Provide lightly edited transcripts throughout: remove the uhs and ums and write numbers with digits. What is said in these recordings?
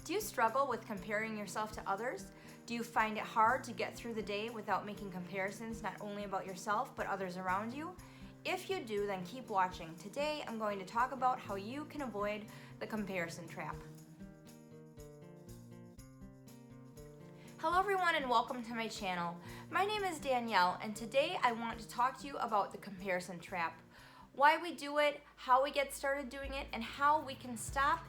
Do you struggle with comparing yourself to others? Do you find it hard to get through the day without making comparisons not only about yourself but others around you? If you do, then keep watching. Today I'm going to talk about how you can avoid the comparison trap. Hello everyone and welcome to my channel. My name is Danielle and today I want to talk to you about the comparison trap. Why we do it, how we get started doing it, and how we can stop,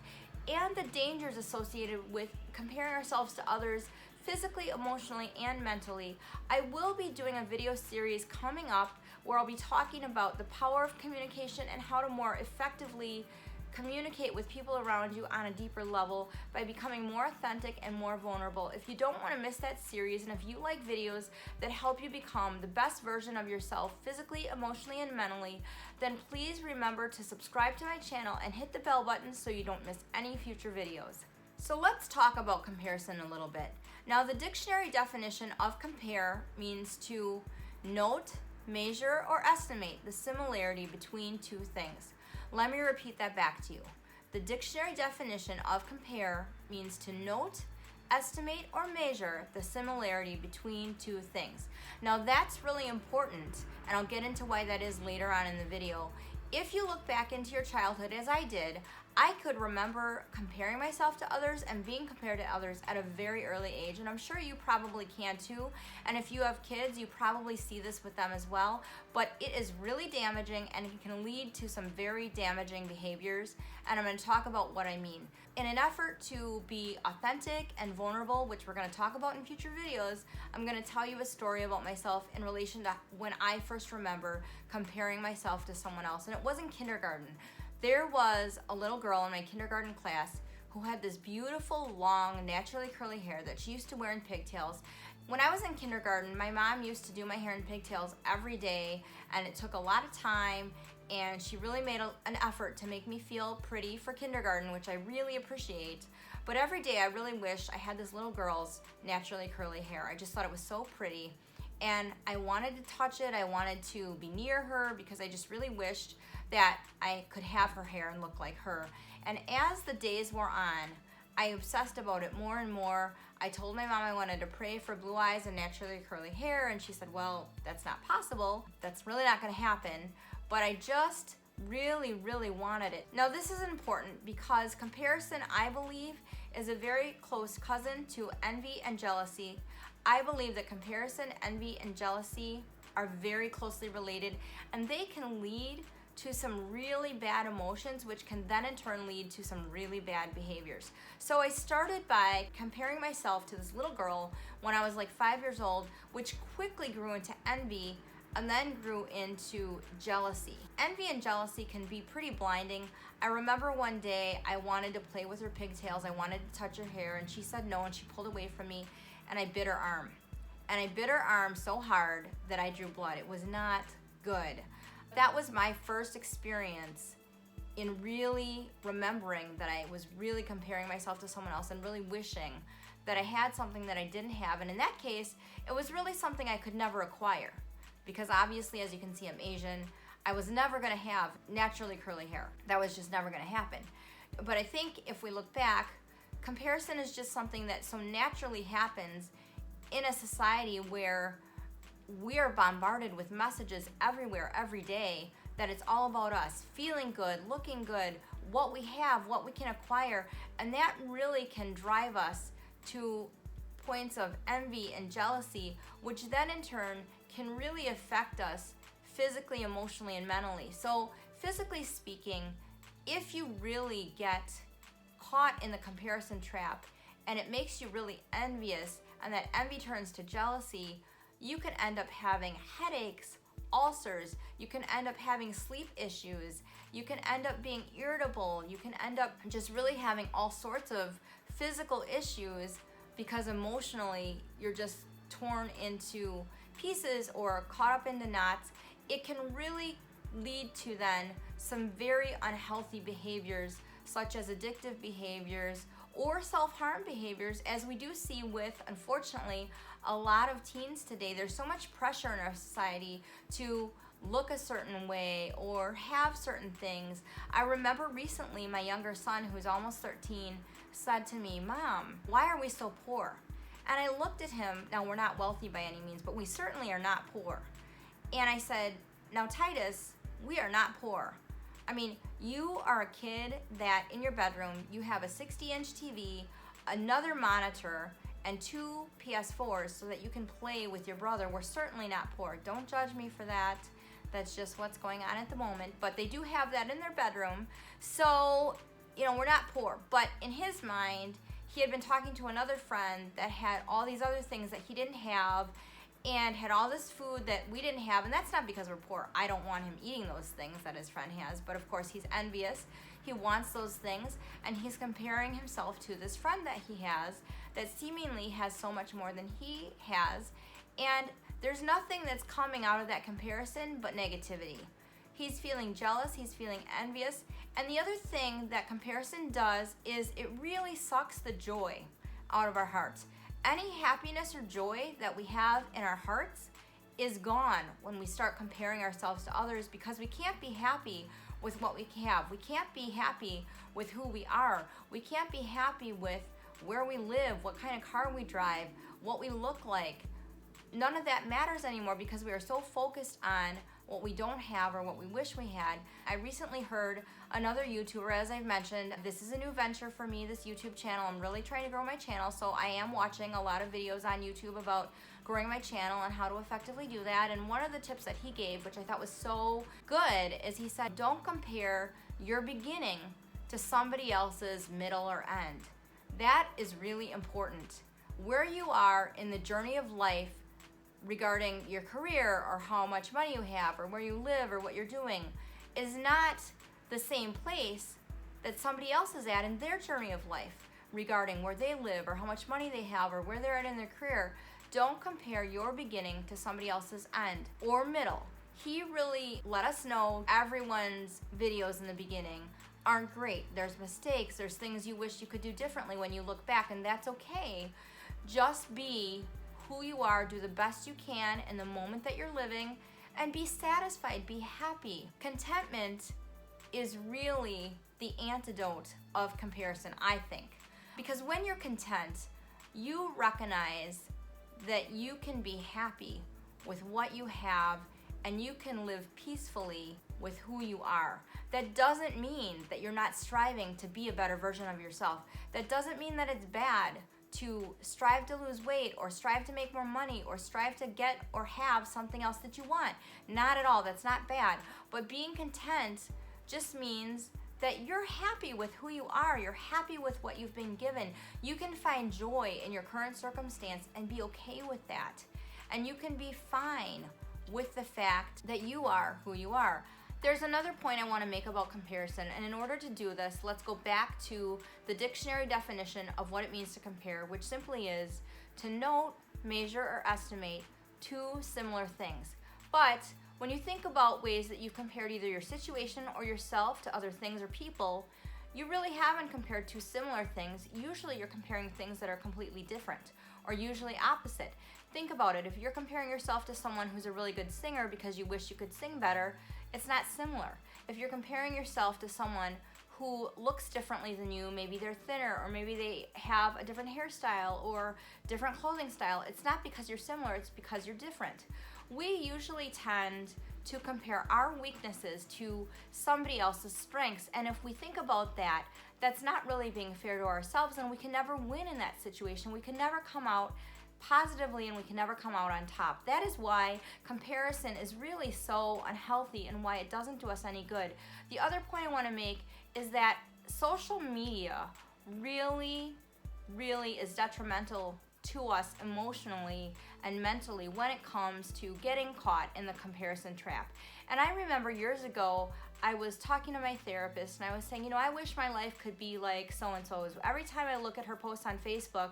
and the dangers associated with comparing ourselves to others physically, emotionally, and mentally. I will be doing a video series coming up where I'll be talking about the power of communication and how to more effectively communicate with people around you on a deeper level by becoming more authentic and more vulnerable. If you don't want to miss that series, and if you like videos that help you become the best version of yourself physically, emotionally, and mentally, then please remember to subscribe to my channel and hit the bell button so you don't miss any future videos. So let's talk about comparison a little bit. Now, the dictionary definition of compare means to note, measure, or estimate the similarity between two things. Let me repeat that back to you. The dictionary definition of compare means to note, estimate, or measure the similarity between two things. Now that's really important, and I'll get into why that is later on in the video. If you look back into your childhood, as I did, I could remember comparing myself to others and being compared to others at a very early age, and I'm sure you probably can too. And if you have kids, you probably see this with them as well. But it is really damaging and it can lead to some very damaging behaviors, and I'm going to talk about what I mean. In an effort to be authentic and vulnerable, which we're going to talk about in future videos, I'm going to tell you a story about myself in relation to when I first remember comparing myself to someone else. And it was in kindergarten. There was a little girl in my kindergarten class who had this beautiful, long, naturally curly hair that she used to wear in pigtails. When I was in kindergarten, my mom used to do my hair in pigtails every day, and it took a lot of time, and she really made an effort to make me feel pretty for kindergarten, which I really appreciate. But every day I really wished I had this little girl's naturally curly hair. I just thought it was so pretty, and I wanted to touch it. I wanted to be near her because I just really wished that I could have her hair and look like her. And as the days wore on, I obsessed about it more and more. I told my mom I wanted to pray for blue eyes and naturally curly hair, and she said, well, that's not possible. That's really not going to happen. But I just really wanted it. Now, this is important because comparison, I believe, is a very close cousin to envy and jealousy. I believe that comparison, envy, and jealousy are very closely related, and they can lead to some really bad emotions, which can then in turn lead to some really bad behaviors. So I started by comparing myself to this little girl when I was like 5 years old, which quickly grew into envy and then grew into jealousy. Envy and jealousy can be pretty blinding. I remember one day I wanted to play with her pigtails, I wanted to touch her hair, and she said no, and she pulled away from me, and I bit her arm. And I bit her arm so hard that I drew blood. It was not good. That was my first experience in really remembering that I was really comparing myself to someone else and really wishing that I had something that I didn't have. And in that case, it was really something I could never acquire, because obviously, as you can see, I'm Asian. I was never gonna have naturally curly hair. That was just never gonna happen. But I think if we look back, comparison is just something that so naturally happens in a society where we are bombarded with messages everywhere, every day, that it's all about us, feeling good, looking good, what we have, what we can acquire, and that really can drive us to points of envy and jealousy, which then in turn can really affect us physically, emotionally, and mentally. So physically speaking, if you really get caught in the comparison trap and it makes you really envious, and that envy turns to jealousy, you can end up having headaches, ulcers, you can end up having sleep issues, you can end up being irritable, you can end up just really having all sorts of physical issues because emotionally you're just torn into pieces or caught up into knots. It can really lead to then some very unhealthy behaviors, such as addictive behaviors or self-harm behaviors, as we do see with, unfortunately, a lot of teens today. There's so much pressure in our society to look a certain way or have certain things. I remember recently my younger son, who's almost 13, said to me, "Mom, why are we so poor?" And I looked at him. Now, we're not wealthy by any means, but we certainly are not poor. And I said, "Now, Titus, we are not poor. I mean, you are a kid that in your bedroom, you have a 60-inch TV, another monitor, and 2 PS4s so that you can play with your brother. We're certainly not poor. Don't judge me for that. That's just what's going on at the moment. But they do have that in their bedroom. So, we're not poor." But in his mind, he had been talking to another friend that had all these other things that he didn't have and had all this food that we didn't have. And that's not because we're poor. I don't want him eating those things that his friend has. But of course, he's envious. He wants those things. And he's comparing himself to this friend that he has that seemingly has so much more than he has. And there's nothing that's coming out of that comparison but negativity. He's feeling jealous, he's feeling envious. And the other thing that comparison does is it really sucks the joy out of our hearts. Any happiness or joy that we have in our hearts is gone when we start comparing ourselves to others, because we can't be happy with what we have. We can't be happy with who we are. We can't be happy with where we live, what kind of car we drive, what we look like. None of that matters anymore because we are so focused on what we don't have or what we wish we had. I recently heard another YouTuber, as I've mentioned, this is a new venture for me, this YouTube channel. I'm really trying to grow my channel, so I am watching a lot of videos on YouTube about growing my channel and how to effectively do that. And one of the tips that he gave, which I thought was so good, is he said, don't compare your beginning to somebody else's middle or end. That is really important. Where you are in the journey of life regarding your career or how much money you have or where you live or what you're doing is not the same place that somebody else is at in their journey of life regarding where they live or how much money they have or where they're at in their career. Don't compare your beginning to somebody else's end or middle. He really let us know everyone's videos in the beginning aren't great. There's mistakes, there's things you wish you could do differently when you look back, and that's okay. Just be who you are, do the best you can in the moment that you're living, and be satisfied, be happy. Contentment is really the antidote of comparison, I think. Because when you're content, you recognize that you can be happy with what you have and you can live peacefully with who you are. That doesn't mean that you're not striving to be a better version of yourself. That doesn't mean that it's bad to strive to lose weight or strive to make more money or strive to get or have something else that you want. Not at all. That's not bad. But being content just means that you're happy with who you are. You're happy with what you've been given. You can find joy in your current circumstance and be okay with that. And you can be fine with the fact that you are who you are. There's another point I want to make about comparison, and in order to do this, let's go back to the dictionary definition of what it means to compare, which simply is to note, measure, or estimate two similar things. But when you think about ways that you've compared either your situation or yourself to other things or people, you really haven't compared two similar things. Usually you're comparing things that are completely different or usually opposite. Think about it. If you're comparing yourself to someone who's a really good singer because you wish you could sing better, it's not similar. If you're comparing yourself to someone who looks differently than you, maybe they're thinner or maybe they have a different hairstyle or different clothing style, it's not because you're similar, it's because you're different. We usually tend to compare our weaknesses to somebody else's strengths, and if we think about that, that's not really being fair to ourselves, and we can never win in that situation. We can never come out positively and we can never come out on top. That is why comparison is really so unhealthy and why it doesn't do us any good. The other point I want to make is that social media really is detrimental to us emotionally and mentally when it comes to getting caught in the comparison trap. And I remember years ago, I was talking to my therapist and I was saying, I wish my life could be like so-and-so's. Every time I look at her posts on Facebook,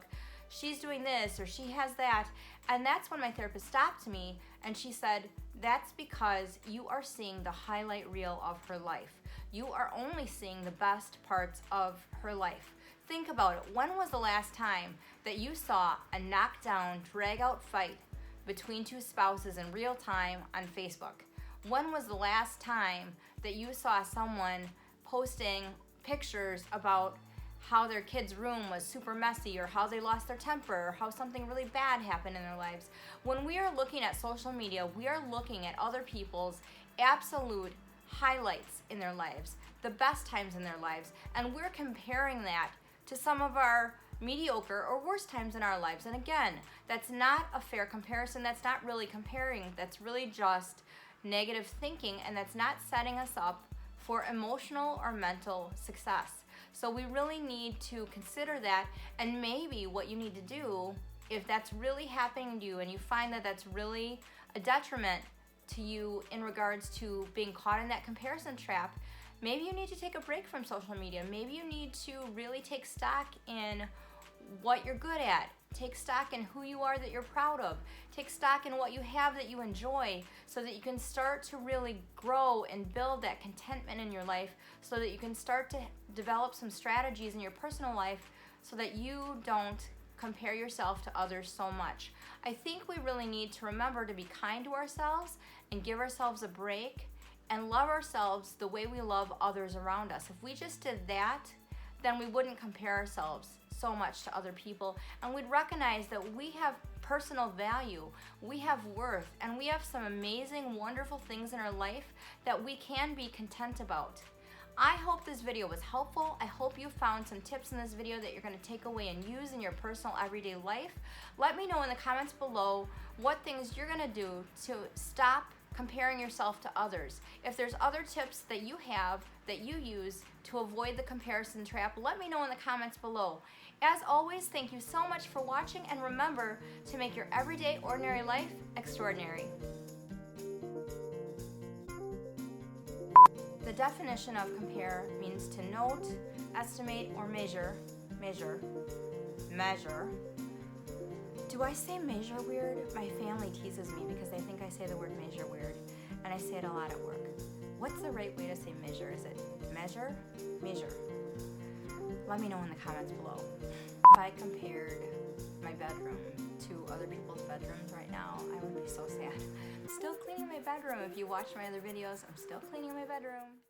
she's doing this or she has that. And that's when my therapist stopped me and she said, that's because you are seeing the highlight reel of her life. You are only seeing the best parts of her life. Think about it. When was the last time that you saw a knockdown, drag-out fight between two spouses in real time on Facebook? When was the last time that you saw someone posting pictures about how their kid's room was super messy, or how they lost their temper, or how something really bad happened in their lives. When we are looking at social media, we are looking at other people's absolute highlights in their lives, the best times in their lives, and we're comparing that to some of our mediocre or worst times in our lives. And again, that's not a fair comparison. That's not really comparing. That's really just negative thinking, and that's not setting us up for emotional or mental success. So we really need to consider that, and maybe what you need to do, if that's really happening to you and you find that that's really a detriment to you in regards to being caught in that comparison trap, maybe you need to take a break from social media. Maybe you need to really take stock in what you're good at. Take stock in who you are that you're proud of. Take stock in what you have that you enjoy, so that you can start to really grow and build that contentment in your life, so that you can start to develop some strategies in your personal life so that you don't compare yourself to others so much. I think we really need to remember to be kind to ourselves and give ourselves a break and love ourselves the way we love others around us. If we just did that, then we wouldn't compare ourselves so much to other people, and we'd recognize that we have personal value, we have worth, and we have some amazing, wonderful things in our life that we can be content about. I hope this video was helpful. I hope you found some tips in this video that you're going to take away and use in your personal everyday life. Let me know in the comments below what things you're going to do to stop comparing yourself to others. If there's other tips that you have that you use to avoid the comparison trap, let me know in the comments below. As always, thank you so much for watching, and remember to make your everyday ordinary life extraordinary. The definition of compare means to note, estimate, or measure. Do I say measure weird? My family teases me because they think I say the word measure weird, and I say it a lot at work. What's the right way to say measure? Is it measure? Measure. Let me know in the comments below. If I compared my bedroom to other people's bedrooms right now, I would be so sad. I'm still cleaning my bedroom. If you watch my other videos, I'm still cleaning my bedroom.